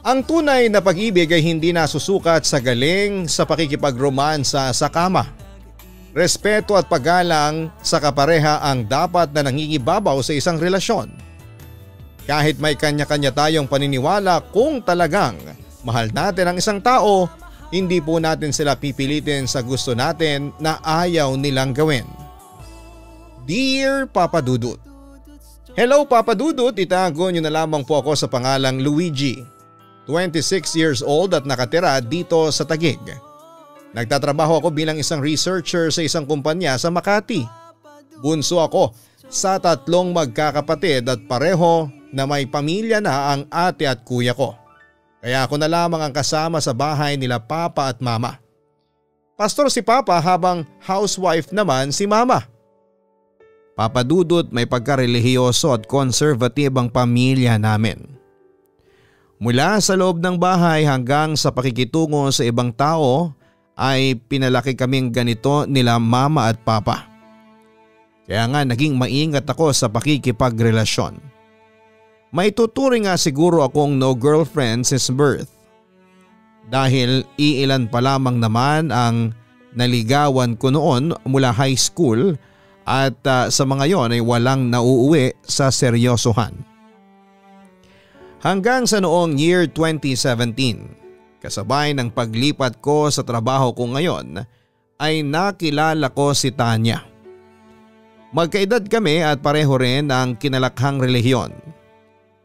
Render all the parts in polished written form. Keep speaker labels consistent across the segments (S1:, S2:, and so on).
S1: Ang tunay na pag-ibig ay hindi nasusukat sa galing sa pakikipagromansa sa kama. Respeto at paggalang sa kapareha ang dapat na nangingibabaw sa isang relasyon. Kahit may kanya-kanya tayong paniniwala, kung talagang mahal natin ang isang tao, hindi po natin sila pipilitin sa gusto natin na ayaw nilang gawin. Dear Papa Dudut. Hello Papa Dudut, itago niyo na lamang po ako sa pangalang Luigi. 26 years old at nakatira dito sa Taguig. Nagtatrabaho ako bilang isang researcher sa isang kumpanya sa Makati. Bunso ako sa 3 magkakapatid at pareho na may pamilya na ang ate at kuya ko. Kaya ako na lamang ang kasama sa bahay nila Papa at Mama. Pastor si Papa habang housewife naman si Mama. Papa Dudut, may pagkarelihiyoso at conservative ang pamilya namin. Mula sa loob ng bahay hanggang sa pakikitungo sa ibang tao ay pinalaki kaming ganito nila Mama at Papa. Kaya nga naging maingat ako sa pakikipagrelasyon. May tuturing nga siguro akong no girlfriend since birth. Dahil iilan pa lamang naman ang naligawan ko noon mula high school at sa mga yon ay walang nauuwi sa seryosohan. Hanggang sa noong year 2017, kasabay ng paglipat ko sa trabaho ko ngayon ay nakilala ko si Tanya. Magkaedad kami at pareho rin ang kinalakhang relihiyon.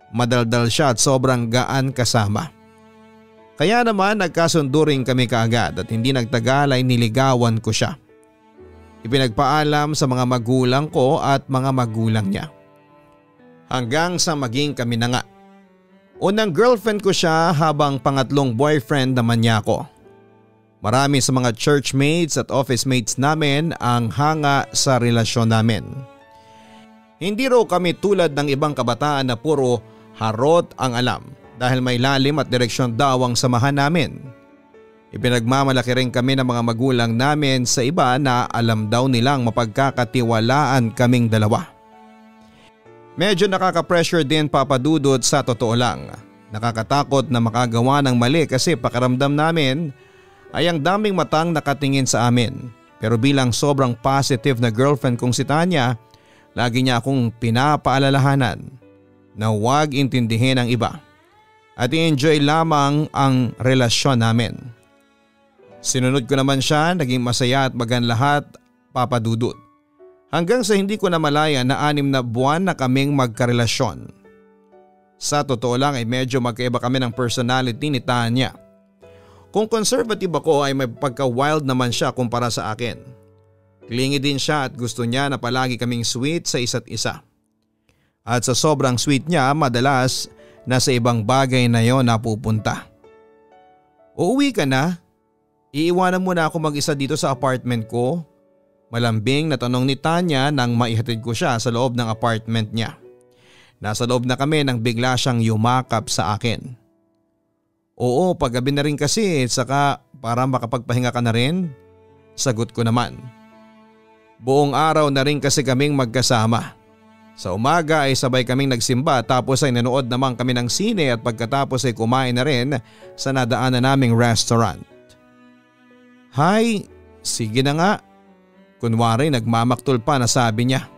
S1: Madaldal siya at sobrang gaan kasama. Kaya naman nagkasundo rin kami kaagad at hindi nagtagal ay niligawan ko siya. Ipinagpaalam sa mga magulang ko at mga magulang niya. Hanggang sa maging kami na nga. Unang girlfriend ko siya habang pangatlong boyfriend naman niya ako. Marami sa mga churchmates at office mates namin ang hanga sa relasyon namin. Hindi raw kami tulad ng ibang kabataan na puro harot ang alam dahil may lalim at direksyon daw ang samahan namin. Ipinagmamalaki rin kami ng mga magulang namin sa iba na alam daw nilang mapagkakatiwalaan kaming dalawa. Medyo nakaka-pressure din Papa Dudut sa totoo lang. Nakakatakot na makagawa ng mali kasi pakiramdam namin ay ang daming matang nakatingin sa amin. Pero bilang sobrang positive na girlfriend kong si Tanya, lagi niya akong pinapaalalahanan na huwag intindihin ang iba at i-enjoy lamang ang relasyon namin. Sinunod ko naman siya, naging masaya at magaan lahat Papa Dudut. Hanggang sa hindi ko na malaya na 6 na buwan na kaming magkarelasyon. Sa totoo lang ay medyo magkaiba kami ng personality ni Tanya. Kung conservative ako ay may pagka-wild naman siya kumpara sa akin. Clingy din siya at gusto niya na palagi kaming sweet sa isa't isa. At sa sobrang sweet niya madalas nasa ibang bagay na yon napupunta. Uuwi ka na? Iiwanan mo na ako mag-isa dito sa apartment ko? Malambing na tanong ni Tanya nang maihatid ko siya sa loob ng apartment niya. Nasa loob na kami nang bigla siyang yumakap sa akin. Oo, paggabi na rin kasi saka para makapagpahinga ka na rin. Sagot ko naman. Buong araw na rin kasi kaming magkasama. Sa umaga ay sabay kaming nagsimba tapos ay nanood naman kami ng sine at pagkatapos ay kumain na rin sa nadaanan naming restaurant. Hay, sige na nga. Kunwari nagmamaktol pa na sabi niya.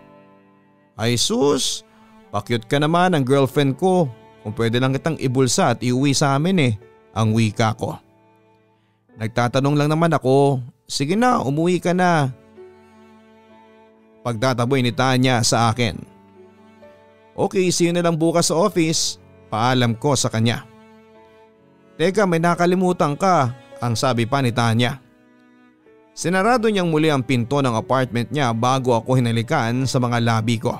S1: Ay sus, pakyut ka naman ang girlfriend ko. Kung pwede lang kitang ibulsa at iuwi sa amin ang wika ko. Nagtatanong lang naman ako, sige na umuwi ka na. Pagtataboy ni Tanya sa akin. Okay, see you na lang bukas sa office, paalam ko sa kanya. Teka, may nakalimutan ka, ang sabi pa ni Tanya. Sinarado niyang muli ang pinto ng apartment niya bago ako hinalikan sa mga labi ko.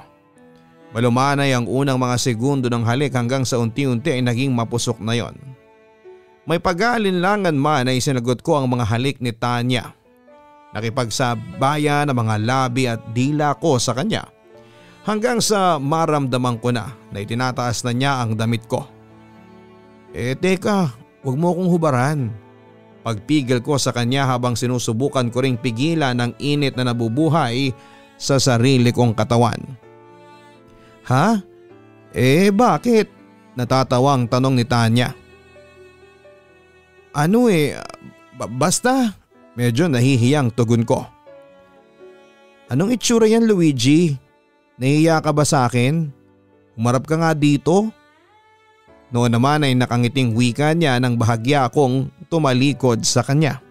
S1: Malumanay ang unang mga segundo ng halik hanggang sa unti-unti ay naging mapusok na yon. May pag-aalinlangan man ay sinagot ko ang mga halik ni Tanya. Nakipagsabayan ang mga labi at dila ko sa kanya hanggang sa maramdaman ko na itinataas na niya ang damit ko. Teka, huwag mo akong hubaran. Pagpigil ko sa kanya habang sinusubukan ko ring pigilan ang init na nabubuhay sa sarili kong katawan. Ha? Bakit? Natatawang tanong ni Tanya. Basta. Medyo nahihiyang tugon ko. Anong itsura yan, Luigi? Nahihiya ka ba sa akin? Humarap ka nga dito. Noon naman ay nakangiting wika niya nang bahagya akong tumalikod sa kanya.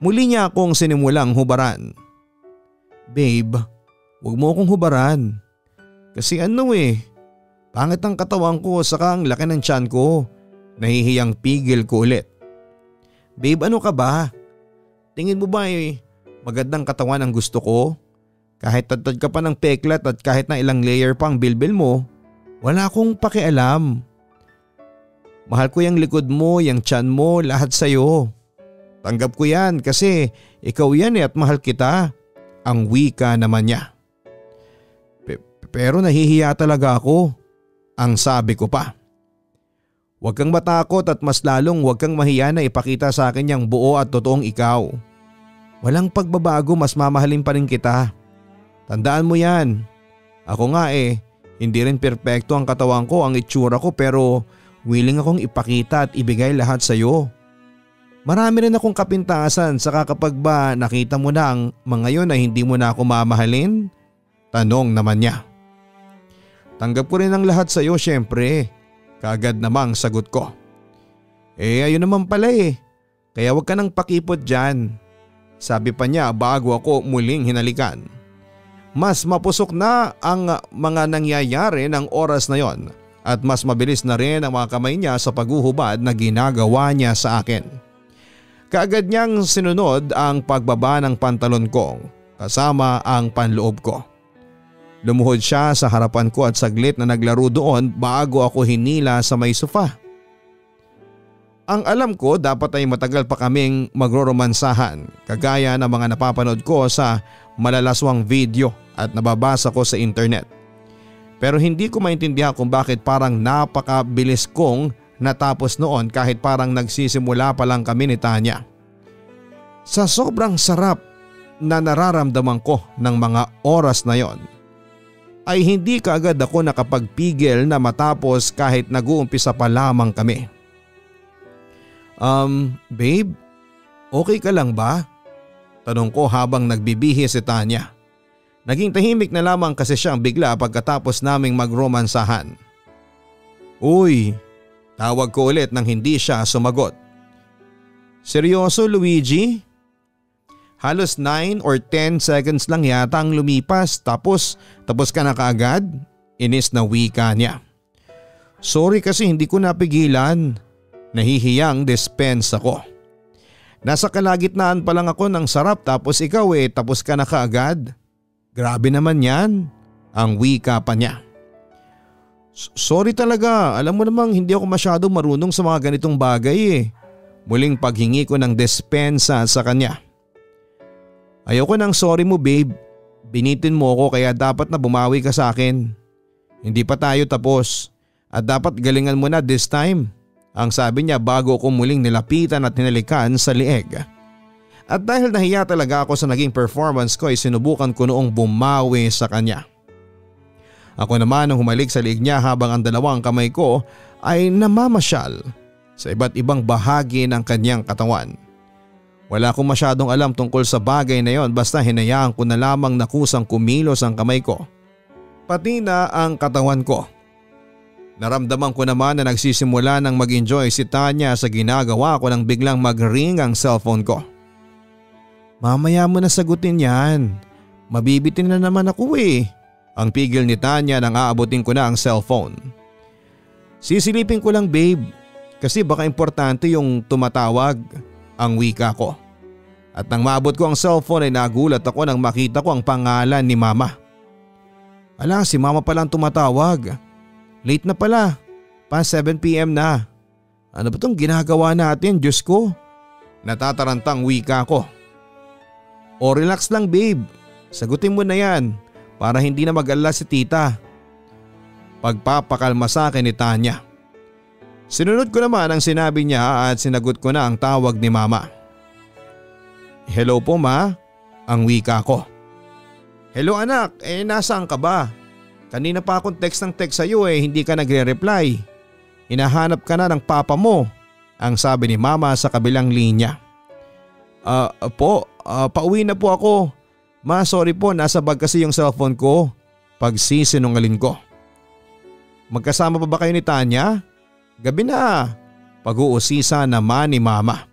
S1: Muli niya akong sinimulang hubaran. Babe, huwag mo akong hubaran. Kasi pangit ang katawan ko saka ang laki ng tiyan ko. Nahihiyang pigil ko ulit. Babe, ano ka ba? Tingin mo ba magandang katawan ang gusto ko? Kahit tad ka pa ng peklat at kahit na ilang layer pa ang bilbil mo, wala akong pakialam. Mahal ko yung likod mo, yung tiyan mo, lahat sa'yo. Tanggap ko yan kasi ikaw yan at mahal kita. Ang wika naman niya. Pero nahihiya talaga ako. Ang sabi ko pa. Huwag kang matakot at mas lalong huwag kang mahiya na ipakita sa akin yung buo at totoong ikaw. Walang pagbabago, mas mamahalin pa rin kita. Tandaan mo yan. Ako nga hindi rin perpekto ang katawan ko, ang itsura ko pero willing akong ipakita at ibigay lahat sa iyo. Marami rin akong kapintasan saka kapag ba nakita mo na ang mga yon na hindi mo na ako mamahalin? Tanong naman niya. Tanggap ko rin ang lahat sa iyo syempre. Kaagad namang sagot ko. Ayun naman pala Kaya wag ka nang pakipot dyan. Sabi pa niya bago ako muling hinalikan. Mas mapusok na ang mga nangyayari ng oras na yon at mas mabilis na rin ang mga kamay niya sa paghuhubad na ginagawa niya sa akin. Kaagad niyang sinunod ang pagbaba ng pantalon ko kasama ang panloob ko. Lumuhod siya sa harapan ko at saglit na naglaro doon bago ako hinila sa may sofa. Ang alam ko dapat ay matagal pa kaming magroromansahan kagaya ng mga napapanood ko sa malalaswang video at nababasa ko sa internet. Pero hindi ko maintindihan kung bakit parang napakabilis kong natapos noon kahit parang nagsisimula pa lang kami ni Tanya. Sa sobrang sarap na nararamdaman ko ng mga oras na yon, ay hindi kaagad ako nakapagpigil na matapos kahit nag-uumpisa pa lamang kami. Babe, okay ka lang ba? Tanong ko habang nagbibihi si Tanya. Naging tahimik na lamang kasi siyang bigla pagkatapos naming magromansahan. Uy, tawag ko ulit nang hindi siya sumagot. Seryoso, Luigi? Halos 9 or 10 seconds lang yata ang lumipas tapos ka na kaagad? Inis na wika niya. Sorry kasi hindi ko napigilan. Nahihiyang dispense ako. Nasa kalagitnaan pa lang ako ng sarap tapos ikaw tapos ka na kaagad. Grabe naman yan. Ang wika pa niya. Sorry talaga, alam mo namang hindi ako masyado marunong sa mga ganitong bagay Muling paghingi ko ng dispensa sa kanya. Ayoko ng sorry mo babe. Binitin mo ako kaya dapat na bumawi ka sa akin. Hindi pa tayo tapos at dapat galingan mo na this time. Ang sabi niya bago ko muling nilapitan at hinalikan sa lieg. At dahil nahiya talaga ako sa naging performance ko ay sinubukan ko noong bumawi sa kanya. Ako naman ang humalik sa liig niya habang ang dalawang kamay ko ay namamasyal sa iba't ibang bahagi ng kanyang katawan. Wala akong masyadong alam tungkol sa bagay na yon basta hinayaan ko na lamang na kusang kumilos ang kamay ko. Pati na ang katawan ko. Naramdaman ko naman na nagsisimula ng mag-enjoy si Tanya sa ginagawa ko nang biglang mag-ring ang cellphone ko. Mamaya mo na sagutin yan. Mabibitin na naman ako Ang pigil ni Tanya nang aabutin ko na ang cellphone. Sisilipin ko lang babe kasi baka importante yung tumatawag. Ang wika ko. At nang maabot ko ang cellphone ay nagulat ako nang makita ko ang pangalan ni Mama. Ala, si Mama pala ang tumatawag. Late na pala. Past 7 PM na. Ano ba itong ginagawa natin, Diyos ko? Natatarantang wika ko. O relax lang babe. Sagutin mo na yan para hindi na mag-alala si tita. Pagpapakalma sa akin ni Tanya. Sinunod ko naman ang sinabi niya at sinagot ko na ang tawag ni Mama. Hello po ma, ang wika ko. Hello anak, nasaan ka ba? Kanina pa akong text ng text sa'yo hindi ka nagre-reply. Hinahanap ka na ng papa mo. ang sabi ni Mama sa kabilang linya. Pauwi na po ako. Ma, sorry po, nasa bag kasi yung cellphone ko. Pagsisinungaling ko. Magkasama pa ba kayo ni Tanya? Gabi na. Pag-uusisa naman ni Mama.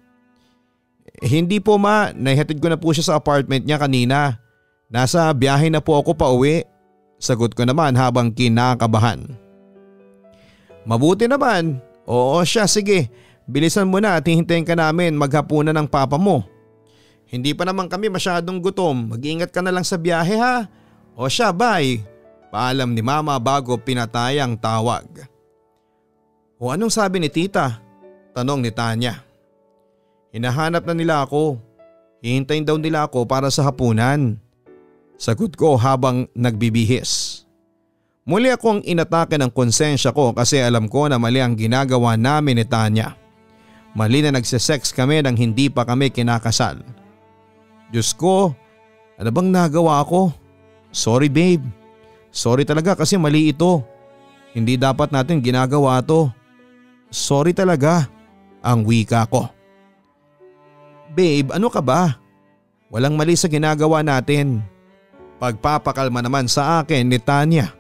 S1: Hindi po ma, naihatid ko na po siya sa apartment niya kanina. Nasa biyahe na po ako pauwi. Sagot ko naman habang kinakabahan. Mabuti naman. Oo siya, sige. Bilisan mo na at hihintayin ka namin maghapunan ng papa mo. Hindi pa naman kami masyadong gutom. Mag-ingat ka na lang sa biyahe ha. O siya, bye. Paalam ni Mama bago pinatay ang tawag. O anong sabi ni Tita? Tanong ni Tanya. Hinahanap na nila ako. Hihintayin daw nila ako para sa hapunan. Sagot ko habang nagbibihis. Muli akong inatake ng konsensya ko kasi alam ko na mali ang ginagawa namin ni Tanya. Mali na nagsisex kami nang hindi pa kami kinakasal. Diyos ko, ano bang nagawa ko? Sorry babe. Sorry talaga kasi mali ito. Hindi dapat natin ginagawa to. Sorry talaga, ang wika ko. Babe, ano ka ba? Walang mali sa ginagawa natin. Pagpapakalma naman sa akin ni Tanya.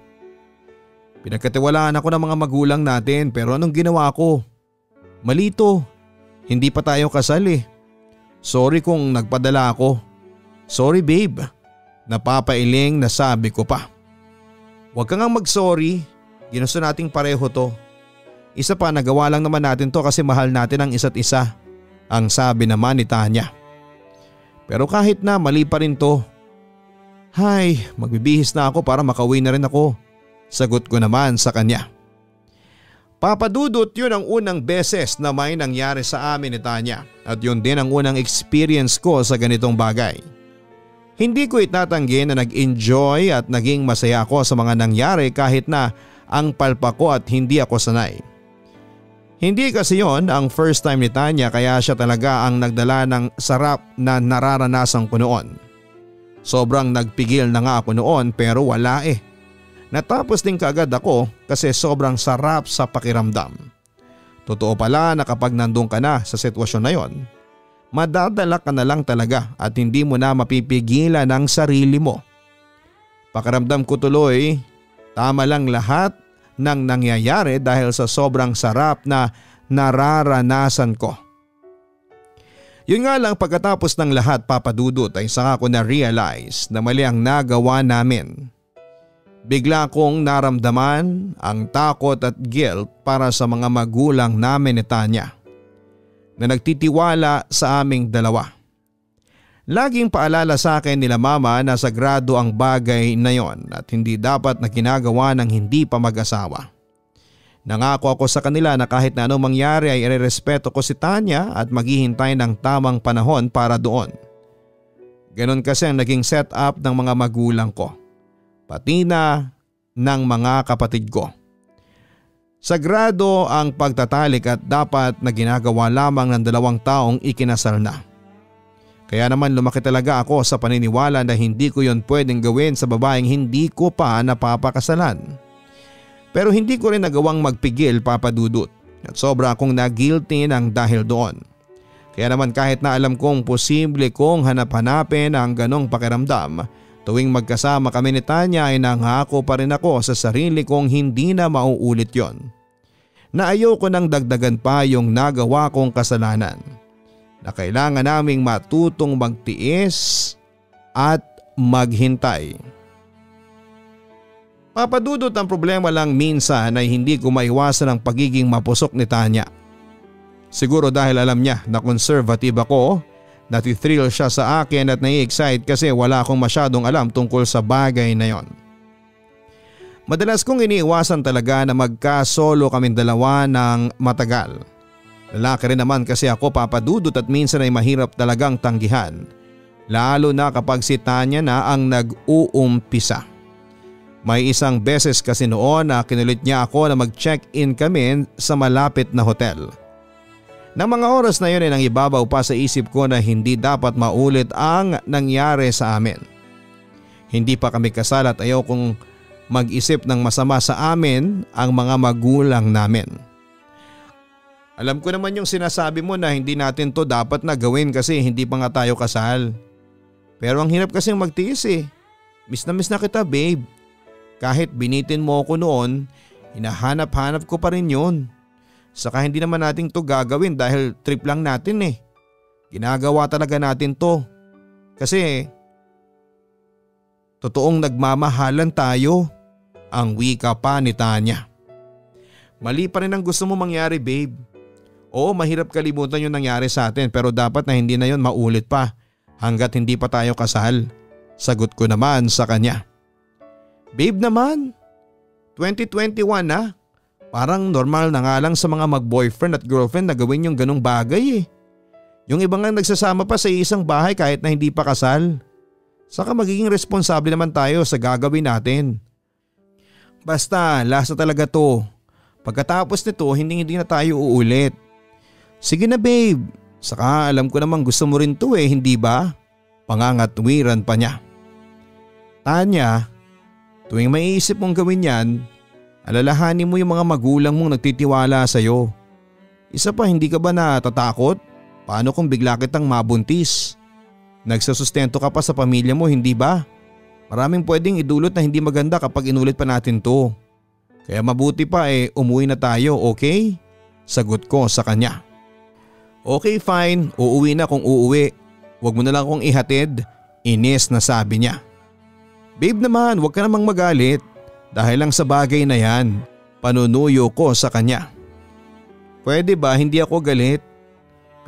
S1: Pinagkatiwalaan ako ng mga magulang natin pero anong ginawa ko? Mali to. Hindi pa tayo kasal eh. Sorry kung nagpadala ako. Sorry babe. Napapailing na sabi ko pa. Huwag kang mag-sorry. Ginusto nating pareho to. Isa pa, nagawa lang naman natin to kasi mahal natin ang isa't isa. Ang sabi naman ni Tanya. Pero kahit na mali pa rin to. Hay, magbibihis na ako para makauwi na rin ako. Sagot ko naman sa kanya. Papadudot, yun ang unang beses na may nangyari sa amin ni Tanya at yun din ang unang experience ko sa ganitong bagay. Hindi ko itatanggi na nag-enjoy at naging masaya ako sa mga nangyari kahit na ang palpa ko at hindi ako sanay. Hindi kasi yon ang first time ni Tanya kaya siya talaga ang nagdala ng sarap na nararanasan ko noon. Sobrang nagpigil na nga ako noon pero wala eh. Natapos din kaagad ako kasi sobrang sarap sa pakiramdam. Totoo pala na kapag nandun ka na sa sitwasyon na yon, madadala ka na lang talaga at hindi mo na mapipigilan ang sarili mo. Pakiramdam ko tuloy, tama lang lahat ng nangyayari dahil sa sobrang sarap na nararanasan ko. Yun nga lang pagkatapos ng lahat papadudot ay saka ko na-realize na mali ang nagawa namin. Bigla kong naramdaman ang takot at guilt para sa mga magulang namin ni Tanya na nagtitiwala sa aming dalawa. Laging paalala sa akin nila Mama na sagrado ang bagay na yon at hindi dapat na ginagawa ng hindi pa mag-asawa. Nangako ako sa kanila na kahit na anong mangyari ay irerespeto ko si Tanya at maghihintay ng tamang panahon para doon. Ganon kasi ang naging setup ng mga magulang ko. Pati na ng mga kapatid ko. Sagrado ang pagtatalik at dapat na ginagawa lamang ng dalawang taong ikinasal na. Kaya naman lumaki talaga ako sa paniniwala na hindi ko yon pwedeng gawin sa babaeng hindi ko pa napapakasalan. Pero hindi ko rin nagawang magpigil papadudot at sobra akong na-guilty ng dahil doon. Kaya naman kahit na alam kong posible kong hanap-hanapin ang ganong pakiramdam, tuwing magkasama kami ni Tanya ay nangako pa rin ako sa sarili kong hindi na mauulit yon. Na ayoko nang dagdagan pa yung nagawa kong kasalanan. Na kailangan naming matutong magtiis at maghintay. Papadudot ang problema lang minsan ay hindi ko maiwasan ang pagiging mapusok ni Tanya. Siguro dahil alam niya na conservative ako, natithrill siya sa akin at nai-excite kasi wala akong masyadong alam tungkol sa bagay na yon. Madalas kong iniiwasan talaga na magka-solo kaming dalawa ng matagal. Lalaki rin naman kasi ako papadudot at minsan ay mahirap talagang tanggihan. Lalo na kapag si Tanya na ang nag-uumpisa. May isang beses kasi noon na kinulit niya ako na mag-check-in kami sa malapit na hotel. Nang mga oras na yun ay nangibabaw pa sa isip ko na hindi dapat maulit ang nangyari sa amin. Hindi pa kami kasal at ayaw kong mag-isip ng masama sa amin ang mga magulang namin. Alam ko naman yung sinasabi mo na hindi natin to dapat na gawin kasi hindi pa nga tayo kasal. Pero ang hirap kasing magtiis eh. Miss na kita babe. Kahit binitin mo ako noon, hinahanap-hanap ko pa rin yun. Saka hindi naman natin to gagawin dahil trip lang natin eh. Ginagawa talaga natin to. Kasi totoong nagmamahalan tayo. Ang wika pa ni Tanya. Mali pa rin ang gusto mo mangyari babe. Oo, mahirap kalimutan yung nangyari sa atin pero dapat na hindi na yun maulit pa hanggat hindi pa tayo kasal. Sagot ko naman sa kanya. Babe naman, 2021 na. Parang normal na nga lang sa mga mag-boyfriend at girlfriend na gawin yung ganong bagay eh. Yung iba nga nagsasama pa sa isang bahay kahit na hindi pa kasal. Saka magiging responsable naman tayo sa gagawin natin. Basta, last na talaga to. Pagkatapos nito, hindi na tayo uulit. Sige na babe, saka alam ko namang gusto mo rin to eh, hindi ba? Pangangatwiran pa niya. Tanya, tuwing maiisip mong gawin yan, alalahanin mo yung mga magulang mong nagtitiwala sa'yo. Isa pa, hindi ka ba natatakot? Paano kung bigla kitang mabuntis? Nagsusustento ka pa sa pamilya mo, hindi ba? Maraming pwedeng idulot na hindi maganda kapag inulit pa natin to. Kaya mabuti pa umuwi na tayo, okay? Sagot ko sa kanya. Okay fine, uuwi na kung uuwi. Huwag mo na lang akong ihatid, inis na sabi niya. Babe naman, huwag ka namang magalit. Dahil lang sa bagay na yan, panunuyo ko sa kanya. Pwede ba hindi ako galit?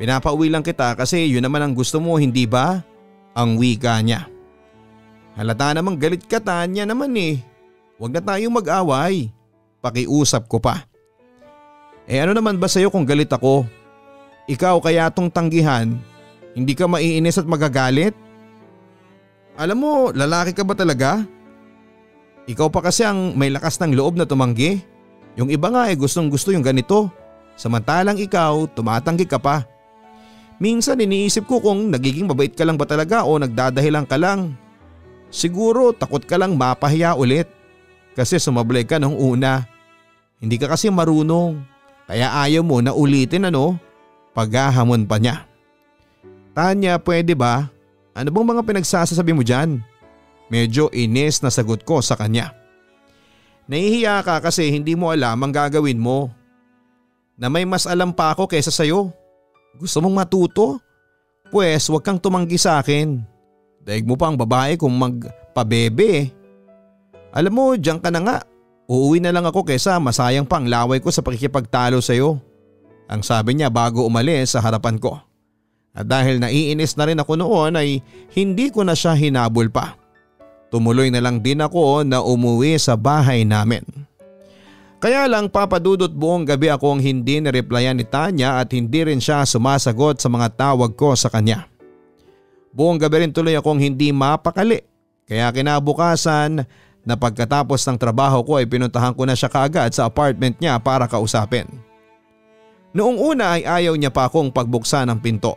S1: Pinapauwi lang kita kasi yun naman ang gusto mo, hindi ba? Ang wika niya. Halata namang galit ka Tanya naman eh. Huwag na tayong mag-away. Pakiusap ko pa. Ano naman ba sa'yo kung galit ako? Ikaw kaya tong tanggihan, hindi ka maiinis at magagalit? Alam mo, lalaki ka ba talaga? Ikaw pa kasi ang may lakas ng loob na tumanggi. Yung iba nga gustong gusto yung ganito. Samantalang ikaw, tumatanggi ka pa. Minsan iniisip ko kung nagiging mabait ka lang ba talaga o nagdadahilan ka lang. Siguro takot ka lang mapahiya ulit. Kasi sumablay ka nung una. Hindi ka kasi marunong. Kaya ayaw mo na ulitin Paghahamon pa niya. Tanya, pwede ba? Ano bang mga pinagsasabi mo dyan? Medyo inis na sagot ko sa kanya. Nahihiya ka kasi hindi mo alam ang gagawin mo. Na may mas alam pa ako kaysa sayo. Gusto mong matuto? Pues wag kang tumanggi sa akin. Daig mo pa ang babae kung magpabebe. Alam mo, diyan ka na nga. Uuwi na lang ako kaysa masayang pa ang laway ko sa pakikipagtalo sayo. Ang sabi niya bago umalis sa harapan ko. At dahil naiinis na rin ako noon ay hindi ko na siya hinabol pa. Tumuloy na lang din ako na umuwi sa bahay namin. Kaya lang papadudot buong gabi akong hindi nireplyan ni Tanya at hindi rin siya sumasagot sa mga tawag ko sa kanya. Buong gabi rin tuloy akong hindi mapakali. Kaya kinabukasan na pagkatapos ng trabaho ko ay pinuntahan ko na siya kaagad sa apartment niya para kausapin. Noong una ay ayaw niya pa akong pagbuksan ng pinto.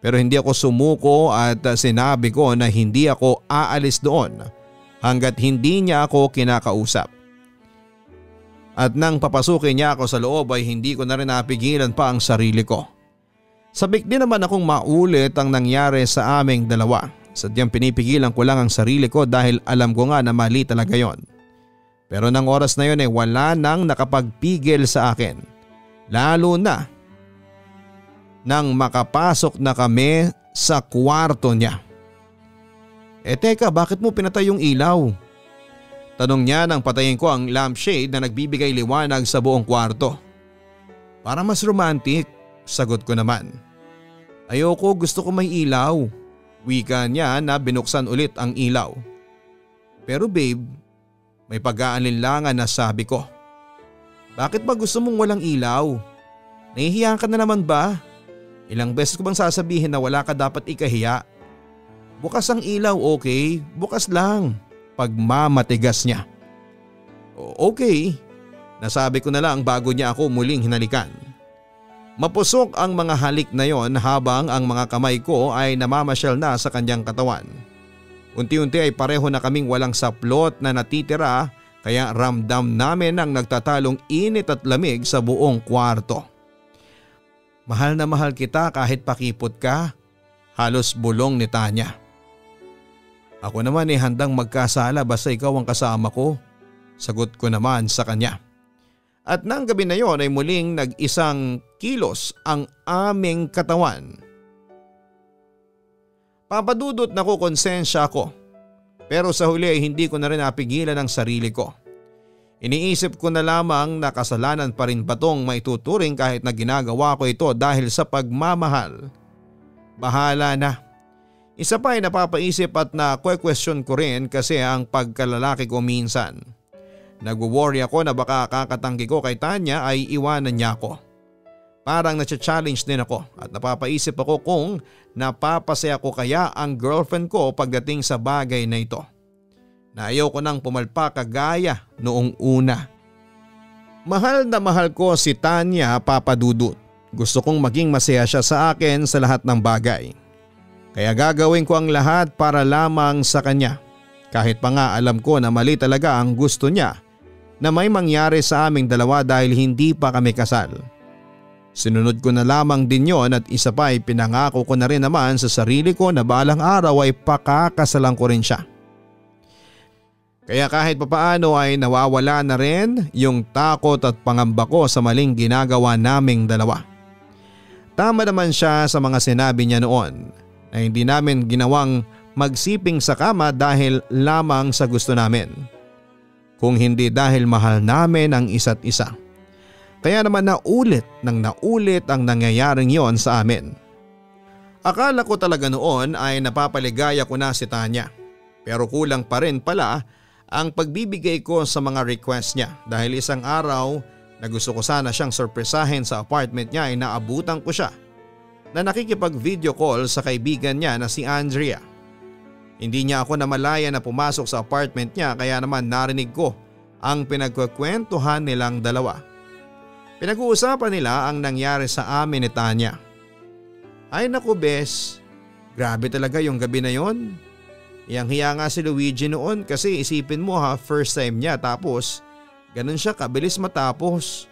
S1: Pero hindi ako sumuko at sinabi ko na hindi ako aalis doon hanggat hindi niya ako kinakausap. At nang papasukin niya ako sa loob ay hindi ko na rin napigilan pa ang sarili ko. Sabik din naman akong maulit ang nangyari sa aming dalawa. Sadyang pinipigilan ko lang ang sarili ko dahil alam ko nga na mali talaga yon. Pero nang oras na yon ay wala nang nakapagpigil sa akin. Lalo na nang makapasok na kami sa kwarto niya. Teka, bakit mo pinatay yung ilaw? Tanong niya nang patayin ko ang lampshade na nagbibigay liwanag sa buong kwarto. Para mas romantic, sagot ko naman. Ayoko, gusto ko may ilaw. Wika niya na binuksan ulit ang ilaw. Pero babe, may pag-aalinlangan na sabi ko. Bakit ba gusto mong walang ilaw? Nahihiya ka na naman ba? Ilang beses ko bang sasabihin na wala ka dapat ikahiya? Bukas ang ilaw, okay? Bukas lang. Pagmamatigas niya. Okay. Nasabi ko na lang bago niya ako muling hinalikan. Mapusok ang mga halik na yon habang ang mga kamay ko ay namamasyal na sa kanyang katawan. Unti-unti ay pareho na kaming walang saplot na natitira kaya ramdam namin ang nagtatalong init at lamig sa buong kwarto. Mahal na mahal kita kahit pakipot ka. Halos bulong ni Tanya. Ako naman handang magkasala basta ikaw ang kasama ko. Sagot ko naman sa kanya. At nang gabi na yon ay muling nag-isang kilos ang aming katawan. Papadudot na ko konsensya ko. Pero sa huli ay hindi ko na rin napigilan ang sarili ko. Iniisip ko na lamang na kasalanan pa rin ba tong maituturing kahit na ginagawa ko ito dahil sa pagmamahal. Bahala na. Isa pa ay napapaisip at na-question ko rin kasi ang pagkalalaki ko minsan. Nag-worry ako na baka kakatanggi ko kay Tanya ay iwanan niya ako. Parang na-challenge din ako at napapaisip ako kung napapasaya ko kaya ang girlfriend ko pagdating sa bagay na ito. Na ayaw ko nang pumalpa kagaya noong una. Mahal na mahal ko si Tanya, Papa Dudut. Gusto kong maging masaya siya sa akin sa lahat ng bagay. Kaya gagawin ko ang lahat para lamang sa kanya. Kahit pa nga alam ko na mali talaga ang gusto niya na may mangyari sa aming dalawa dahil hindi pa kami kasal. Sinunod ko na lamang din yon at isa pa ay pinangako ko na rin naman sa sarili ko na balang araw ay pakakasalan ko rin siya. Kaya kahit papaano ay nawawala na rin yung takot at pangamba ko sa maling ginagawa naming dalawa. Tama naman siya sa mga sinabi niya noon na hindi namin ginawang magsiping sa kama dahil lamang sa gusto namin. Kung hindi dahil mahal namin ang isa't isa. Kaya naman naulit ang nangyayaring yon sa amin. Akala ko talaga noon ay napapaligaya ko na si Tanya. Pero kulang pa rin pala ang pagbibigay ko sa mga request niya dahil isang araw na gusto ko sana siyang sorpresahin sa apartment niya ay naabutan ko siya na nakikipag-video call sa kaibigan niya na si Andrea. Hindi niya ako namalaya na pumasok sa apartment niya kaya naman narinig ko ang pinagkukwentuhan nilang dalawa. Pinag-uusapan nila ang nangyari sa amin ni Tanya. Ay naku bes, grabe talaga yung gabi na yon. Hiyang-hiya nga si Luigi noon kasi isipin mo first time niya tapos ganun siya kabilis matapos.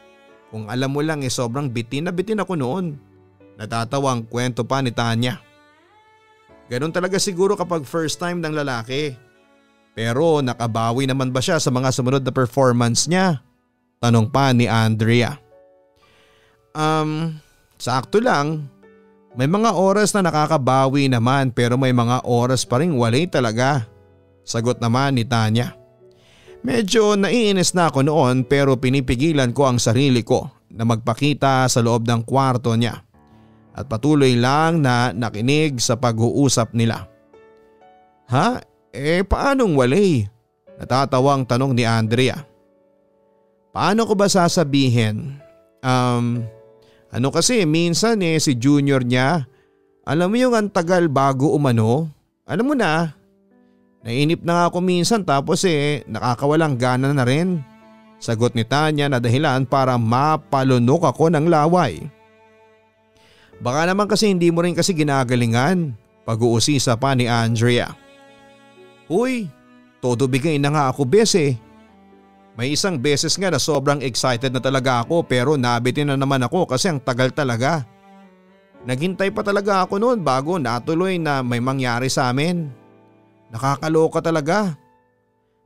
S1: Kung alam mo lang sobrang bitin na bitin ako noon. Natatawang kwento pa ni Tanya. Ganun talaga siguro kapag first time ng lalaki. Pero nakabawi naman ba siya sa mga sumunod na performance niya? Tanong pa ni Andrea. Sakto lang. May mga oras na nakakabawi naman pero may mga oras pa rin wala talaga. Sagot naman ni Tanya. Medyo naiinis na ako noon pero pinipigilan ko ang sarili ko na magpakita sa loob ng kwarto niya. At patuloy lang na nakinig sa pag-uusap nila. Ha? Paanong walay? Natatawang tanong ni Andrea. Paano ko ba sasabihin? Ano kasi minsan si junior niya, alam mo yung ang tagal bago umano, alam mo na, nainip na nga ako minsan tapos nakakawalang gana na rin. Sagot ni Tanya na dahilan para mapalunok ako ng laway. Baka naman kasi hindi mo rin kasi ginagalingan, pag-uusisa pa ni Andrea. Uy, todo bigay na nga ako bes. May isang beses nga na sobrang excited na talaga ako pero nabitin na naman ako kasi ang tagal talaga. Naghintay pa talaga ako noon bago natuloy na may mangyari sa amin. Nakakaloka talaga.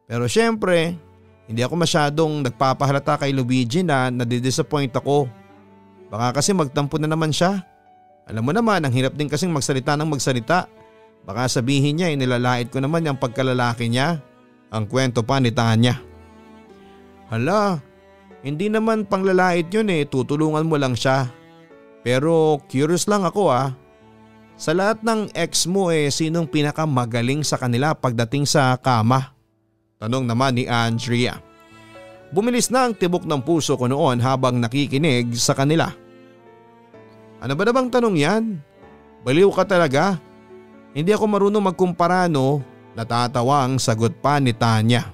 S1: Pero syempre, hindi ako masyadong nagpapahalata kay Luigi na nadidisappoint ako. Baka kasi magtampo na naman siya. Alam mo naman, ang hirap din kasing magsalita ng magsalita. Baka sabihin niya nilalait ko naman yung pagkalalaki niya. Ang kwento pa ni Tanya. Hala, hindi naman panglalait yun tutulungan mo lang siya. Pero curious lang ako Sa lahat ng ex mo sinong pinakamagaling sa kanila pagdating sa kama? Tanong naman ni Andrea. Bumilis na ang tibok ng puso ko noon habang nakikinig sa kanila. Ano ba namang tanong yan? Baliw ka talaga. Hindi ako marunong magkumpara no? Natatawang sagot pa ni Tanya.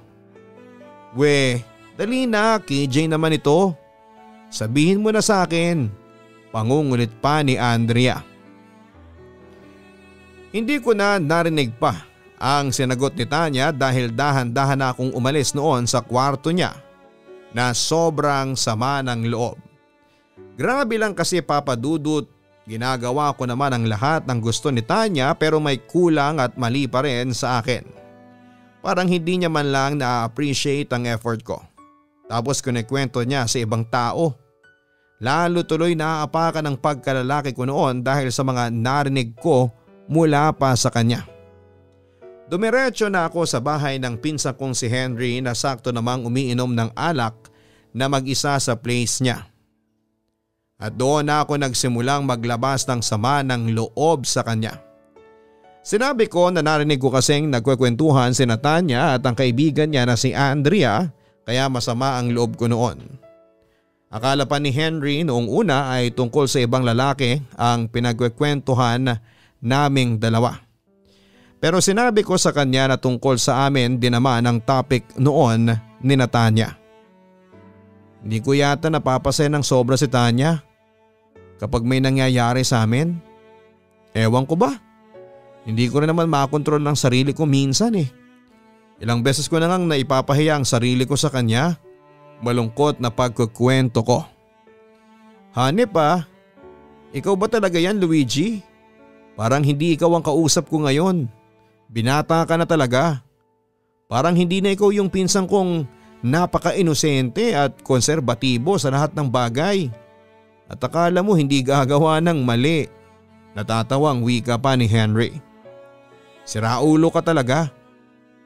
S1: We, dali na, KJ naman ito. Sabihin mo na sa akin. Pangungulit pa ni Andrea. Hindi ko na narinig pa ang sinagot ni Tanya dahil dahan-dahan na akong umalis noon sa kwarto niya na sobrang sama ng loob. Grabe lang kasi Papa Dudut, ginagawa ko naman ang lahat ng gusto ni Tanya pero may kulang at mali pa rin sa akin. Parang hindi niya man lang na-appreciate ang effort ko. Tapos kinikwento niya sa ibang tao. Lalo tuloy naaapakan ang pagkalalaki ko noon dahil sa mga narinig ko mula pa sa kanya. Dumiretso na ako sa bahay ng pinsan kong si Henry na sakto namang umiinom ng alak na mag-isa sa place niya. At doon na ako nagsimulang maglabas ng sama ng loob sa kanya. Sinabi ko na narinig ko kasing nagkwekwentuhan si Tanya at ang kaibigan niya na si Andrea kaya masama ang loob ko noon. Akala pa ni Henry noong una ay tungkol sa ibang lalaki ang pinagkwekwentuhan naming dalawa. Pero sinabi ko sa kanya na tungkol sa amin din naman ang topic noon ni Tanya. Hindi ko yata napapasaya ng sobra si Tanya kapag may nangyayari sa amin. Ewan ko ba? Hindi ko rin naman makontrol ng sarili ko minsan eh. Ilang beses ko na ngang naipapahiya ang sarili ko sa kanya. Malungkot na pagkukwento ko. Hanep ikaw ba talaga yan Luigi? Parang hindi ikaw ang kausap ko ngayon. Binata ka na talaga. Parang hindi na ikaw yung pinsan kong napaka-inosente at konserbatibo sa lahat ng bagay. At akala mo hindi gagawa ng mali. Natatawang wika pa ni Henry. Siraulo ka talaga.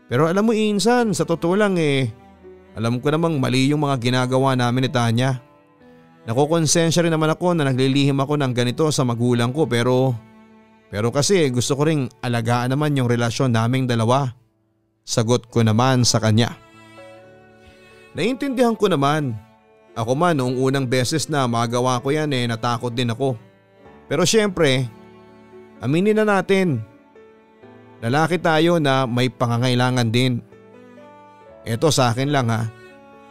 S1: Pero alam mo insan, sa totoo lang alam ko namang mali yung mga ginagawa namin ni Tanya. Nakokonsensya rin naman ako na naglilihim ako ng ganito sa magulang ko pero kasi gusto ko ring alagaan naman yung relasyon naming dalawa. Sagot ko naman sa kanya. Naintindihan ko naman. Ako man noong unang beses na magawa ko yan natakot din ako. Pero syempre, aminin na natin. Lalaki tayo na may pangangailangan din. Eto sa akin lang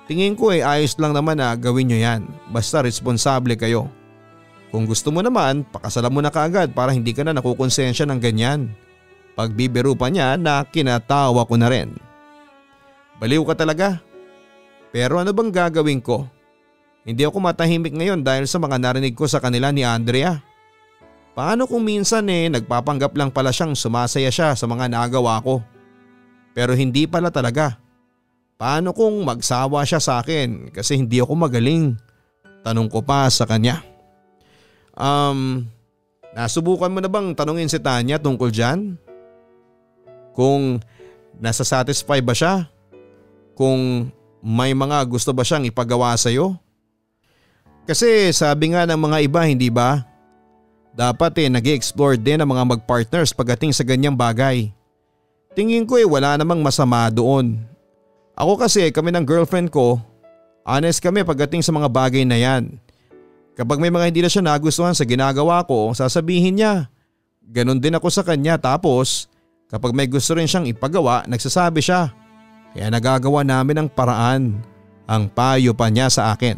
S1: Tingin ko ayos lang naman na gawin nyo yan. Basta responsable kayo. Kung gusto mo naman, pakasalan mo na kaagad para hindi ka na nakukonsensya ng ganyan. Pagbibiro pa niya na kinatawa ko na rin. Baliw ka talaga. Pero ano bang gagawin ko? Hindi ako matahimik ngayon dahil sa mga narinig ko sa kanila ni Andrea. Paano kung minsan nagpapanggap lang pala siyang sumasaya siya sa mga nagawa ko? Pero hindi pala talaga. Paano kung magsawa siya sa akin kasi hindi ako magaling? Tanong ko pa sa kanya. Nasubukan mo na bang tanungin si Tanya tungkol dyan? Kung nasasatisfy ba siya? Kung may mga gusto ba siyang ipagawa sa'yo? Kasi sabi nga ng mga iba hindi ba? Dapat nag-i-explore din ang mga mag-partners pagdating sa ganyang bagay. Tingin ko wala namang masama doon. Ako kasi kami ng girlfriend ko, honest kami pagdating sa mga bagay na yan. Kapag may mga hindi na siya nagustuhan sa ginagawa ko, sasabihin niya. Ganon din ako sa kanya tapos kapag may gusto rin siyang ipagawa, nagsasabi siya. Kaya nagagawa namin ang paraan. Ang payo pa niya sa akin.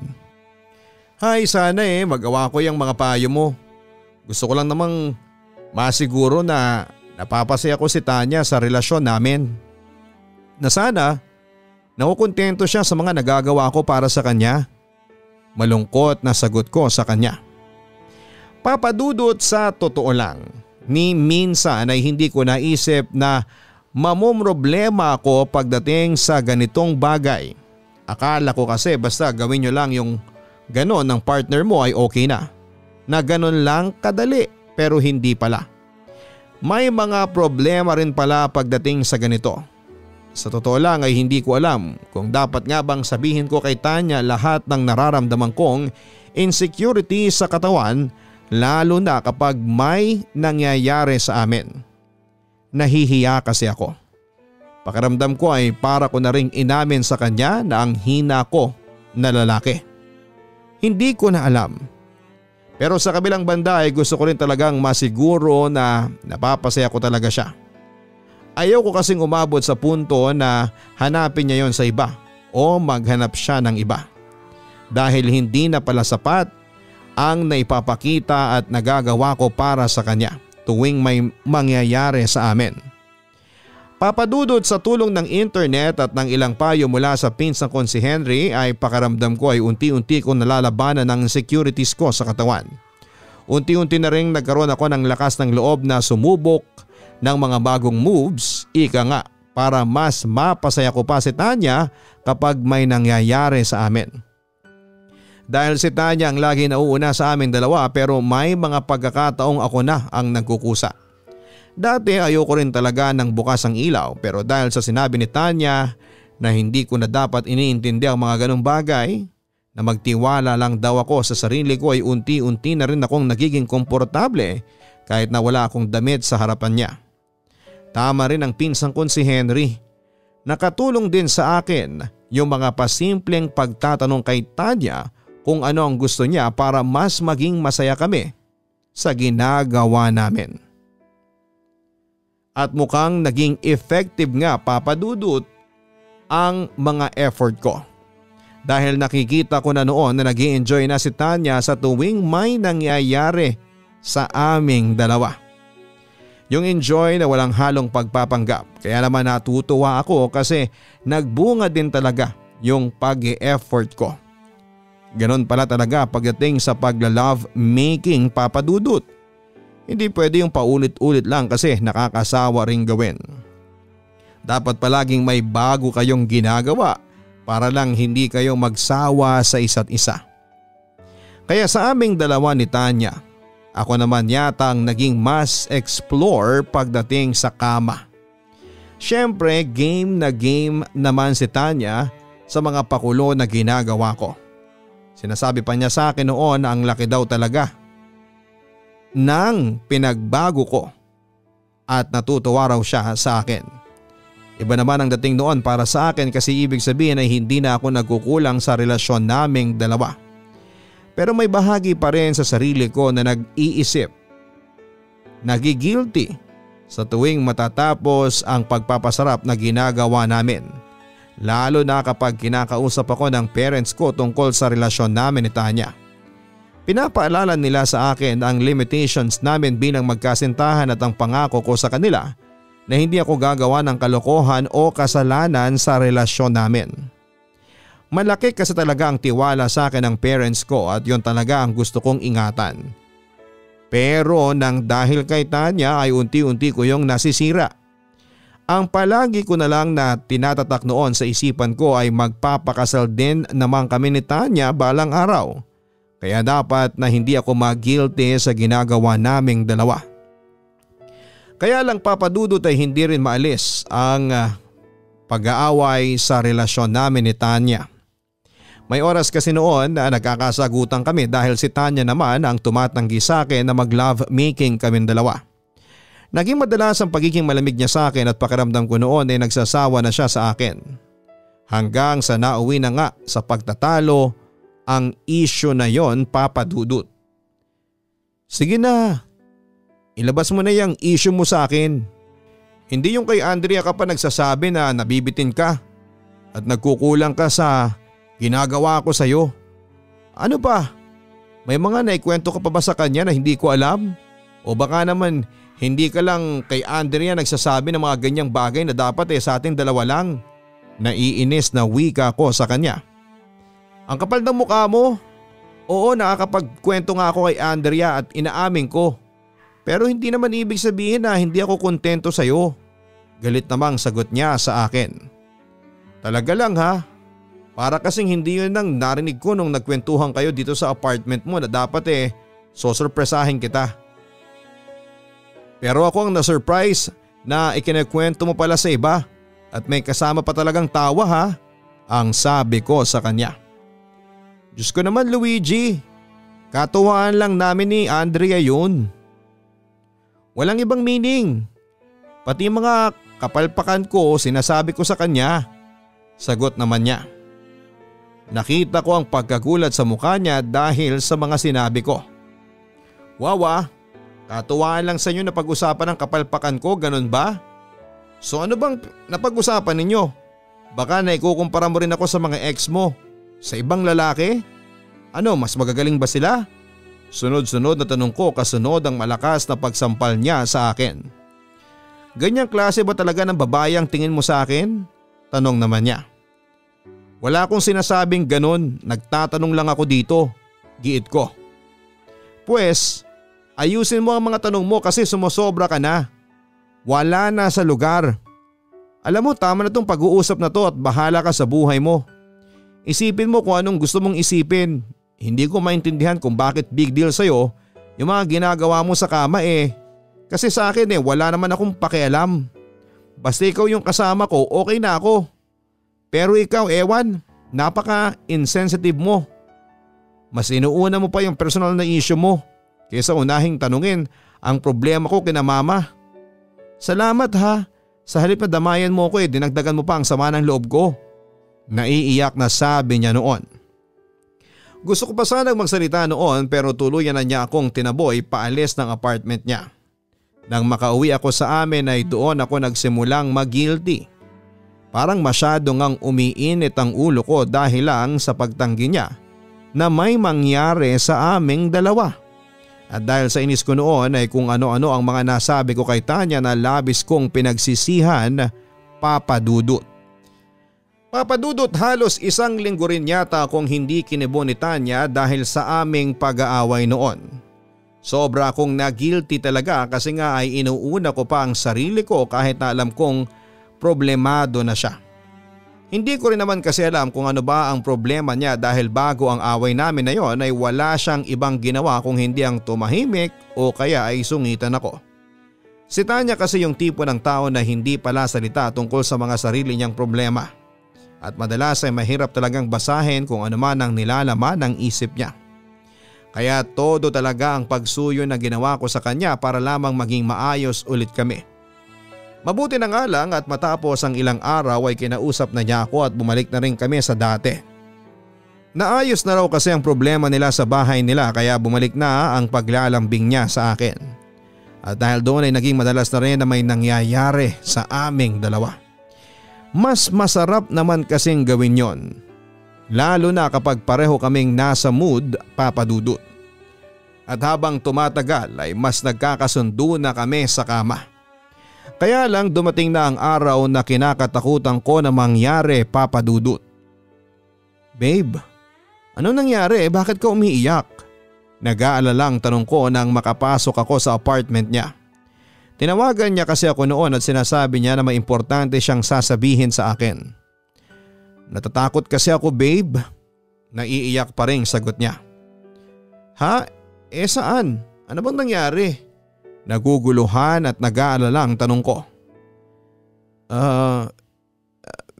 S1: Hay sana magawa ko yung mga payo mo. Gusto ko lang namang masiguro na napapasaya ko si Tanya sa relasyon namin. Na sana nakukontento siya sa mga nagagawa ko para sa kanya. Malungkot na sagot ko sa kanya. Papadudot sa totoo lang, ni minsan ay hindi ko naisip na mamomroblema ako pagdating sa ganitong bagay. Akala ko kasi basta gawin nyo lang yung ganon ng partner mo ay okay na. Na ganon lang kadali pero hindi pala. May mga problema rin pala pagdating sa ganito. Sa totoo lang ay hindi ko alam kung dapat nga bang sabihin ko kay Tanya lahat ng nararamdaman kong insecurity sa katawan lalo na kapag may nangyayari sa amin. Nahihiya kasi ako. Pakiramdam ko ay para ko na ring inamin sa kanya na ang hina ko na lalaki. Hindi ko na alam. Pero sa kabilang banda ay gusto ko rin talagang masiguro na napapasaya ko talaga siya. Ayaw ko kasing umabot sa punto na hanapin niya yon sa iba o maghanap siya ng iba. Dahil hindi na pala sapat ang naipapakita at nagagawa ko para sa kanya tuwing may mangyayari sa amin. Papadudot sa tulong ng internet at ng ilang payo mula sa pinsan kong si Henry ay pakaramdam ko ay unti-unti kong nalalabanan ng insecurities ko sa katawan. Unti-unti na rin nagkaroon ako ng lakas ng loob na sumubok ng mga bagong moves, ika nga, para mas mapasaya ko pa si Tanya kapag may nangyayari sa amin. Dahil si Tanya ang lagi nauuna sa amin dalawa pero may mga pagkakataong ako na ang nagkukusa. Dati ayoko rin talaga ng bukas ang ilaw pero dahil sa sinabi ni Tanya na hindi ko na dapat iniintindi ang mga ganong bagay, na magtiwala lang daw ako sa sarili ko ay unti-unti na rin akong nagiging komportable kahit na wala akong damit sa harapan niya. Tama rin ang pinsan ko si Henry. Nakatulong din sa akin yung mga pasimpleng pagtatanong kay Tanya kung ano ang gusto niya para mas maging masaya kami sa ginagawa namin. At mukhang naging effective nga, Papa Dudut, ang mga effort ko. Dahil nakikita ko na noon na nag-i-enjoy na si Tanya sa tuwing may nangyayari sa aming dalawa. Yung enjoy na walang halong pagpapanggap. Kaya naman natutuwa ako kasi nagbunga din talaga yung pag-e-effort ko. Ganon pala talaga pagdating sa pagla-love making, Papa Dudut. Hindi pwede yung paulit-ulit lang kasi nakakasawa ring gawin. Dapat palaging may bago kayong ginagawa para lang hindi kayo magsawa sa isa't isa. Kaya sa aming dalawa ni Tanya, ako naman yata ang naging mas explore pagdating sa kama. Siyempre game naman si Tanya sa mga pakulo na ginagawa ko. Sinasabi pa niya sa akin noon na ang laki daw talaga nang pinagbago ko at natutuwa raw siya sa akin. Iba naman ang dating noon para sa akin kasi ibig sabihin ay hindi na ako nagkukulang sa relasyon naming dalawa. Pero may bahagi pa rin sa sarili ko na nag-iisip, nagigilty sa tuwing matatapos ang pagpapasarap na ginagawa namin. Lalo na kapag kinakausap ako ng parents ko tungkol sa relasyon namin ni Tanya. Pinapaalala nila sa akin ang limitations namin bilang magkasintahan at ang pangako ko sa kanila na hindi ako gagawa ng kalokohan o kasalanan sa relasyon namin. Malaki kasi talaga ang tiwala sa akin ng parents ko at yon talaga ang gusto kong ingatan. Pero nang dahil kay Tanya ay unti-unti ko yung nasisira. Ang palagi ko na lang na tinatatak noon sa isipan ko ay magpapakasal din naman kami ni Tanya balang araw. Kaya dapat na hindi ako mag-guilty sa ginagawa naming dalawa. Kaya lang, Papa Dudut, ay hindi rin maalis ang pag-aaway sa relasyon namin ni Tanya. May oras kasi noon na nagkakasagutan kami dahil si Tanya naman ang tumatanggi sa akin na mag-love making kaming dalawa. Naging madalas ang pagiging malamig niya sa akin at pakiramdam ko noon ay nagsasawa na siya sa akin. Hanggang sa nauwi na nga sa pagtatalo ang issue na yon, Papa Dudut. Sige na, ilabas mo na yung issue mo sa akin. Hindi yung kay Andrea ka pa nagsasabi na nabibitin ka at nagkukulang ka sa ginagawa ko sa iyo. Ano ba? May mga naikwento ka pa ba sa kanya na hindi ko alam? O baka naman hindi ka lang kay Andrea nagsasabi ng mga ganyang bagay na dapat sa ating dalawa lang? Naiinis na wika ko sa kanya. Ang kapal ng mukha mo. Oo, nakakapagkwento nga ako kay Andrea at inaamin ko. Pero hindi naman ibig sabihin na hindi ako kontento sa iyo. Galit namang sagot niya sa akin. Talaga lang ha? Para kasing hindi yun ang narinig ko nung nagkwentuhan kayo dito sa apartment mo na dapat sosurpresahin kita. Pero ako ang na-surprise na ikinakwento mo pala sa iba at may kasama pa talagang tawa ha? Ang sabi ko sa kanya. Diyos ko naman, Luigi, katuwaan lang namin ni Andrea yun. Walang ibang meaning. Pati mga kapalpakan ko sinasabi ko sa kanya. Sagot naman niya. Nakita ko ang pagkagulat sa mukha niya dahil sa mga sinabi ko. Wawa, katuwaan lang sa inyo na pag-usapan ng kapalpakan ko, ganun ba? So ano bang napag-usapan ninyo? Baka naikukumpara mo rin ako sa mga ex mo. Sa ibang lalaki? Ano, mas magagaling ba sila? Sunod-sunod na tanong ko kasunod ang malakas na pagsampal niya sa akin. Ganyang klase ba talaga ng babae ang tingin mo sa akin? Tanong naman niya. Wala akong sinasabing ganun, nagtatanong lang ako dito. Giit ko. Pues, ayusin mo ang mga tanong mo kasi sumosobra ka na. Wala na sa lugar. Alam mo, tama na tong pag-uusap na to at bahala ka sa buhay mo. Isipin mo kung anong gusto mong isipin. Hindi ko maintindihan kung bakit big deal sa'yo yung mga ginagawa mo sa kama eh. Kasi sa akin wala naman akong pakialam. Basta ikaw yung kasama ko, okay na ako. Pero ikaw ewan, napaka-insensitive mo. Mas inuuna mo pa yung personal na issue mo kaysa unahing tanungin ang problema ko kina mama. Salamat ha, sa halip na damayan mo ko dinagdagan mo pa ang sama ng loob ko. Naiiyak na sabi niya noon. Gusto ko pa sanang magsalita noon pero tuluyan na niya akong tinaboy paalis ng apartment niya. Nang makauwi ako sa amin ay doon ako nagsimulang mag-guilty. Parang masyado ngang umiinit ang ulo ko dahil lang sa pagtanggi niya na may mangyari sa aming dalawa. At dahil sa inis ko noon ay kung ano-ano ang mga nasabi ko kay Tanya na labis kong pinagsisihan, Papa Dudut. Papa Dudut, halos isang linggo rin yata akong hindi kinibo ni Tanya dahil sa aming pag-aaway noon. Sobra akong na-guilty talaga kasi nga ay inuuna ko pa ang sarili ko kahit na alam kong problemado na siya. Hindi ko rin naman kasi alam kung ano ba ang problema niya dahil bago ang away namin na yon ay wala siyang ibang ginawa kung hindi ang tumahimik o kaya ay sungitan ako. Si Tanya kasi yung tipo ng tao na hindi pala salita tungkol sa mga sarili niyang problema. At madalas ay mahirap talagang basahin kung ano man ang nilalaman ng isip niya. Kaya todo talaga ang pagsuyo na ginawa ko sa kanya para lamang maging maayos ulit kami. Mabuti na nga lang at matapos ang ilang araw ay kinausap na niya ako at bumalik na rin kami sa dati. Naayos na raw kasi ang problema nila sa bahay nila kaya bumalik na ang paglalambing niya sa akin. At dahil doon ay naging madalas na rin na may nangyayari sa aming dalawa. Mas masarap naman kasing gawin yon. Lalo na kapag pareho kaming nasa mood, Papa Dudut. At habang tumatagal ay mas nagkakasundo na kami sa kama. Kaya lang dumating na ang araw na kinakatakutan ko na mangyari, Papa Dudut. Babe, ano nangyari? Bakit ka umiiyak? Nag-aalalang tanong ko nang makapasok ako sa apartment niya. Tinawagan niya kasi ako noon at sinasabi niya na may importante siyang sasabihin sa akin. Natatakot kasi ako, babe. Naiiyak pa rin sagot niya. Ha? Saan? Ano bang nangyari? Naguguluhan at nag-aalalang tanong ko.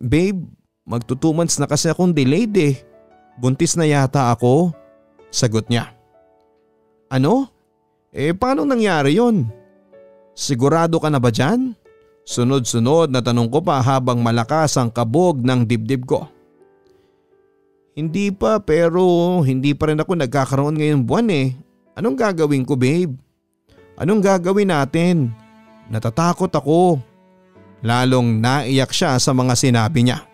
S1: Babe, magto 2 months na kasi akong delayed eh. Buntis na yata ako. Sagot niya. Ano? Paano nangyari yon? Sigurado ka na ba dyan? Sunod-sunod na tanong ko pa habang malakas ang kabog ng dibdib ko. Hindi pa pero hindi pa rin ako nagkakaroon ngayong buwan eh. Anong gagawin ko, babe? Anong gagawin natin? Natatakot ako. Lalong naiyak siya sa mga sinabi niya.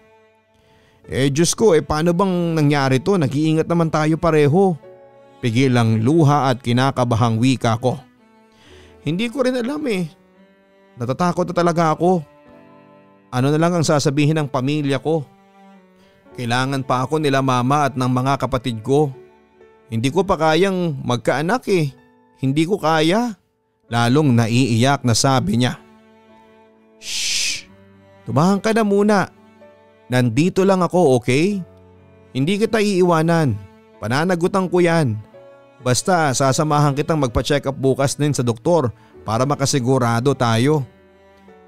S1: Diyos ko, paano bang nangyari to? Nag-iingat naman tayo pareho. Pigil ang luha at kinakabahang wika ko. Hindi ko rin alam eh. Natatakot na talaga ako. Ano na lang ang sasabihin ng pamilya ko? Kailangan pa ako nila mama at ng mga kapatid ko. Hindi ko pa kayang magkaanak eh. Hindi ko kaya. Lalong naiiyak na sabi niya. Shh! Tumahan ka na muna. Nandito lang ako, okay? Hindi kita iiwanan. Pananagutan ko yan. Basta sasamahan kitang magpa-check up bukas din sa doktor para makasigurado tayo.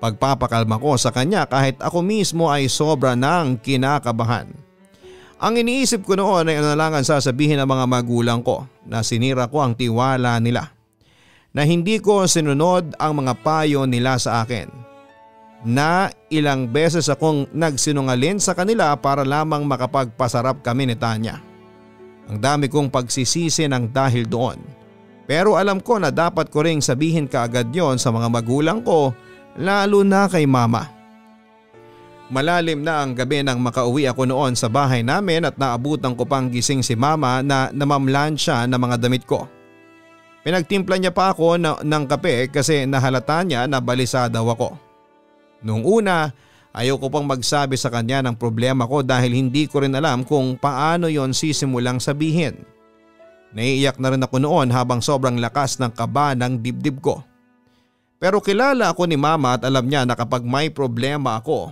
S1: Pagpapakalma ko sa kanya kahit ako mismo ay sobra nang kinakabahan. Ang iniisip ko noon ay ano lang ang sasabihin ng mga magulang ko na sinira ko ang tiwala nila. Na hindi ko sinunod ang mga payo nila sa akin. Na ilang beses akong nagsinungaling sa kanila para lamang makapagpasarap kami ni Tanya. Ang dami kong pagsisisi ng dahil doon. Pero alam ko na dapat ko ring sabihin kaagad yon sa mga magulang ko, lalo na kay mama. Malalim na ang gabi nang makauwi ako noon sa bahay namin at naabutan ko pang gising si mama na namamlan siya ng mga damit ko. Pinagtimpla niya pa ako ng kape kasi nahalata niya na balisa daw ako. Noong una, ayoko pang magsabi sa kanya ng problema ko dahil hindi ko rin alam kung paano yon sisimulang sabihin. Naiiyak na rin ako noon habang sobrang lakas ng kaba ng dibdib ko. Pero kilala ako ni mama at alam niya na kapag may problema ako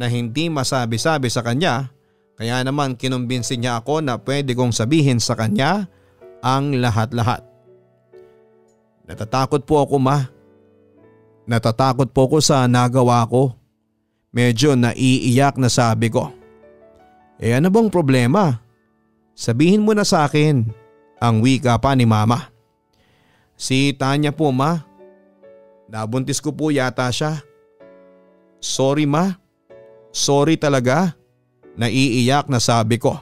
S1: na hindi masabi-sabi sa kanya, kaya naman kinumbinsi niya ako na pwede kong sabihin sa kanya ang lahat-lahat. Natatakot po ako, ma. Natatakot po ako sa nagawa ko. Medyo naiiyak na sabi ko. Ano bang problema? Sabihin mo na sa akin, ang wika pa ni mama. Si Tanya po, ma. Nabuntis ko po yata siya. Sorry, ma. Sorry talaga. Naiiyak na sabi ko.